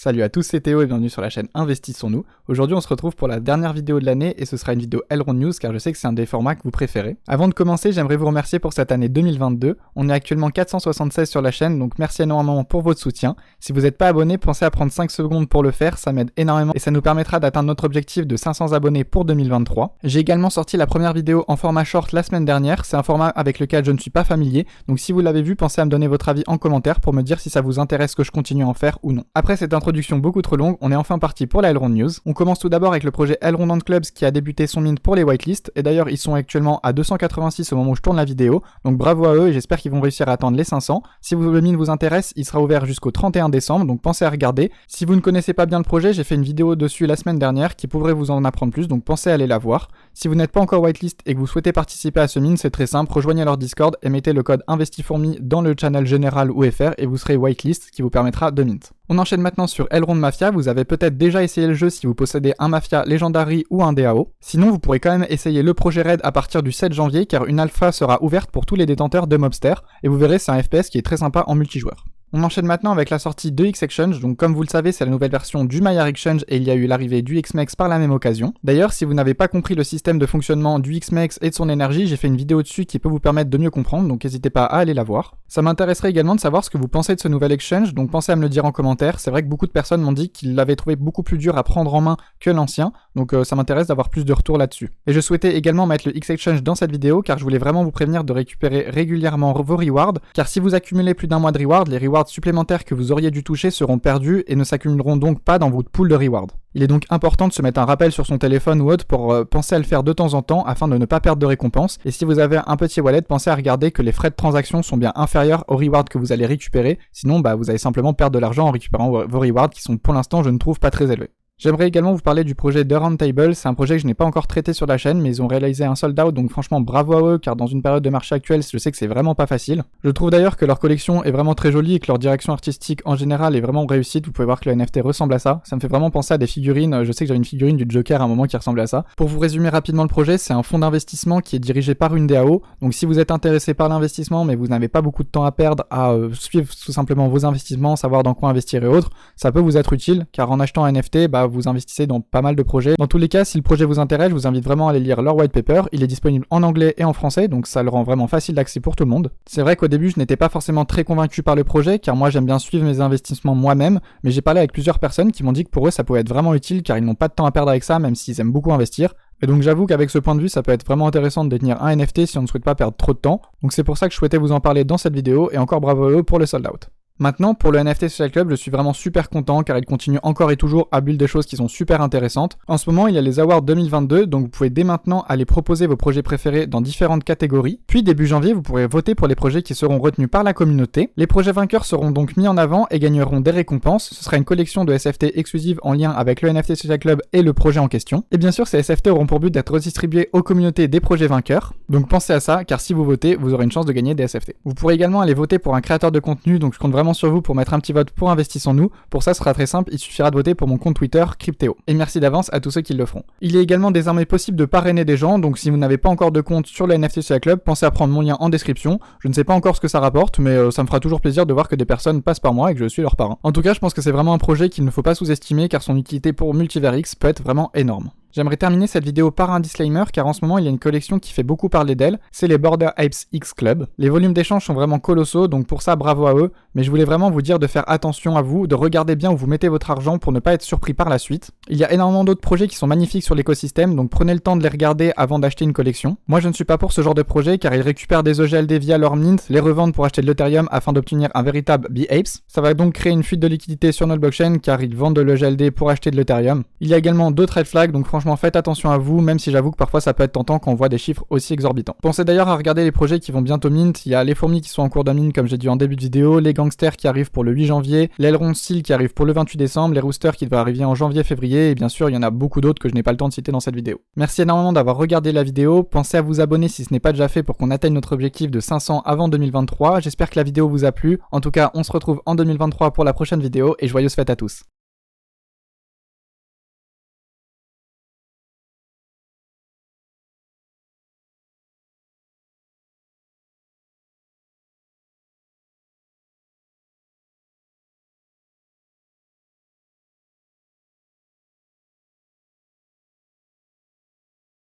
Salut à tous, c'est Théo et bienvenue sur la chaîne Investissons-nous. Aujourd'hui on se retrouve pour la dernière vidéo de l'année et ce sera une vidéo Elrond News car je sais que c'est un des formats que vous préférez. Avant de commencer, j'aimerais vous remercier pour cette année 2022. On est actuellement 476 sur la chaîne, donc merci énormément pour votre soutien. Si vous n'êtes pas abonné, pensez à prendre 5 secondes pour le faire, ça m'aide énormément et ça nous permettra d'atteindre notre objectif de 500 abonnés pour 2023. J'ai également sorti la première vidéo en format short la semaine dernière, c'est un format avec lequel je ne suis pas familier, donc si vous l'avez vu, pensez à me donner votre avis en commentaire pour me dire si ça vous intéresse que je continue à en faire ou non. Après cette introduction beaucoup trop longue, on est enfin parti pour la Elrond News. On commence tout d'abord avec le projet Elrond Clubs qui a débuté son mint pour les whitelists, et d'ailleurs ils sont actuellement à 286 au moment où je tourne la vidéo, donc bravo à eux et j'espère qu'ils vont réussir à atteindre les 500. Si le mint vous intéresse, il sera ouvert jusqu'au 31 décembre, donc pensez à regarder. Si vous ne connaissez pas bien le projet, j'ai fait une vidéo dessus la semaine dernière qui pourrait vous en apprendre plus, donc pensez à aller la voir. Si vous n'êtes pas encore whitelist et que vous souhaitez participer à ce mint, c'est très simple, rejoignez leur Discord et mettez le code INVESTIFOURMI dans le channel général ou FR et vous serez whitelist, ce qui vous permettra de mint. On enchaîne maintenant sur Elrond Mafia, vous avez peut-être déjà essayé le jeu si vous possédez un Mafia Legendary ou un DAO. Sinon vous pourrez quand même essayer le projet Raid à partir du 7 janvier car une alpha sera ouverte pour tous les détenteurs de Mobster et vous verrez c'est un FPS qui est très sympa en multijoueur. On enchaîne maintenant avec la sortie de X-Exchange, donc comme vous le savez c'est la nouvelle version du Maillard Exchange et il y a eu l'arrivée du XMEX par la même occasion. D'ailleurs si vous n'avez pas compris le système de fonctionnement du XMEX et de son énergie, j'ai fait une vidéo dessus qui peut vous permettre de mieux comprendre, donc n'hésitez pas à aller la voir. Ça m'intéresserait également de savoir ce que vous pensez de ce nouvel exchange, donc pensez à me le dire en commentaire. C'est vrai que beaucoup de personnes m'ont dit qu'ils l'avaient trouvé beaucoup plus dur à prendre en main que l'ancien, donc ça m'intéresse d'avoir plus de retours là-dessus. Et je souhaitais également mettre le X-Exchange dans cette vidéo car je voulais vraiment vous prévenir de récupérer régulièrement vos rewards, car si vous accumulez plus d'un mois de rewards, les rewards supplémentaires que vous auriez dû toucher seront perdus et ne s'accumuleront donc pas dans votre pool de rewards. Il est donc important de se mettre un rappel sur son téléphone ou autre pour penser à le faire de temps en temps afin de ne pas perdre de récompenses. Et si vous avez un petit wallet, pensez à regarder que les frais de transaction sont bien inférieurs aux rewards que vous allez récupérer, sinon vous allez simplement perdre de l'argent en récupérant vos rewards qui sont pour l'instant je ne trouve pas très élevés. J'aimerais également vous parler du projet The Round Table, c'est un projet que je n'ai pas encore traité sur la chaîne, mais ils ont réalisé un sold out, donc franchement bravo à eux, car dans une période de marché actuelle, je sais que c'est vraiment pas facile. Je trouve d'ailleurs que leur collection est vraiment très jolie et que leur direction artistique en général est vraiment réussite, vous pouvez voir que le NFT ressemble à ça. Ça me fait vraiment penser à des figurines, je sais que j'avais une figurine du Joker à un moment qui ressemblait à ça. Pour vous résumer rapidement le projet, c'est un fonds d'investissement qui est dirigé par une DAO, donc si vous êtes intéressé par l'investissement mais vous n'avez pas beaucoup de temps à perdre à suivre tout simplement vos investissements, savoir dans quoi investir et autres, ça peut vous être utile, car en achetant un NFT, vous investissez dans pas mal de projets. Dans tous les cas, si le projet vous intéresse, je vous invite vraiment à aller lire leur white paper. Il est disponible en anglais et en français, donc ça le rend vraiment facile d'accès pour tout le monde. C'est vrai qu'au début, je n'étais pas forcément très convaincu par le projet, car moi j'aime bien suivre mes investissements moi-même, mais j'ai parlé avec plusieurs personnes qui m'ont dit que pour eux ça pouvait être vraiment utile, car ils n'ont pas de temps à perdre avec ça, même s'ils aiment beaucoup investir. Et donc j'avoue qu'avec ce point de vue, ça peut être vraiment intéressant de détenir un NFT si on ne souhaite pas perdre trop de temps. Donc c'est pour ça que je souhaitais vous en parler dans cette vidéo, et encore bravo à eux pour le sold out. Maintenant, pour le NFT Social Club, je suis vraiment super content car il continue encore et toujours à build des choses qui sont super intéressantes. En ce moment, il y a les Awards 2022, donc vous pouvez dès maintenant aller proposer vos projets préférés dans différentes catégories. Puis début janvier, vous pourrez voter pour les projets qui seront retenus par la communauté. Les projets vainqueurs seront donc mis en avant et gagneront des récompenses. Ce sera une collection de NFT exclusive en lien avec le NFT Social Club et le projet en question. Et bien sûr, ces NFT auront pour but d'être redistribués aux communautés des projets vainqueurs. Donc pensez à ça, car si vous votez, vous aurez une chance de gagner des NFT. Vous pourrez également aller voter pour un créateur de contenu, donc je compte vraiment sur vous pour mettre un petit vote pour Investissons-nous. Pour ça, ce sera très simple, il suffira de voter pour mon compte Twitter Cryptéo. Et merci d'avance à tous ceux qui le feront. Il est également désormais possible de parrainer des gens, donc si vous n'avez pas encore de compte sur le NFT Social Club, pensez à prendre mon lien en description. Je ne sais pas encore ce que ça rapporte, mais ça me fera toujours plaisir de voir que des personnes passent par moi et que je suis leur parrain. En tout cas, je pense que c'est vraiment un projet qu'il ne faut pas sous-estimer car son utilité pour Multivers X peut être vraiment énorme. J'aimerais terminer cette vidéo par un disclaimer car en ce moment il y a une collection qui fait beaucoup parler d'elle, c'est les Border Apes X Club. Les volumes d'échange sont vraiment colossaux donc pour ça bravo à eux, mais je voulais vraiment vous dire de faire attention à vous, de regarder bien où vous mettez votre argent pour ne pas être surpris par la suite. Il y a énormément d'autres projets qui sont magnifiques sur l'écosystème donc prenez le temps de les regarder avant d'acheter une collection. Moi je ne suis pas pour ce genre de projet car ils récupèrent des OGLD via leur mint, les revendent pour acheter de l'Ethereum afin d'obtenir un véritable B-Apes. Ça va donc créer une fuite de liquidité sur notre blockchain car ils vendent de l'OGLD pour acheter de l'Ethereum. Il y a également d'autres red flags donc franchement faites attention à vous, même si j'avoue que parfois ça peut être tentant quand on voit des chiffres aussi exorbitants. Pensez d'ailleurs à regarder les projets qui vont bientôt mint, il y a les fourmis qui sont en cours de mint comme j'ai dit en début de vidéo, les gangsters qui arrivent pour le 8 janvier, l'Elrond Seal qui arrive pour le 28 décembre, les roosters qui devraient arriver en janvier-février, et bien sûr il y en a beaucoup d'autres que je n'ai pas le temps de citer dans cette vidéo. Merci énormément d'avoir regardé la vidéo, pensez à vous abonner si ce n'est pas déjà fait pour qu'on atteigne notre objectif de 500 avant 2023, j'espère que la vidéo vous a plu, en tout cas on se retrouve en 2023 pour la prochaine vidéo et joyeuses fêtes à tous.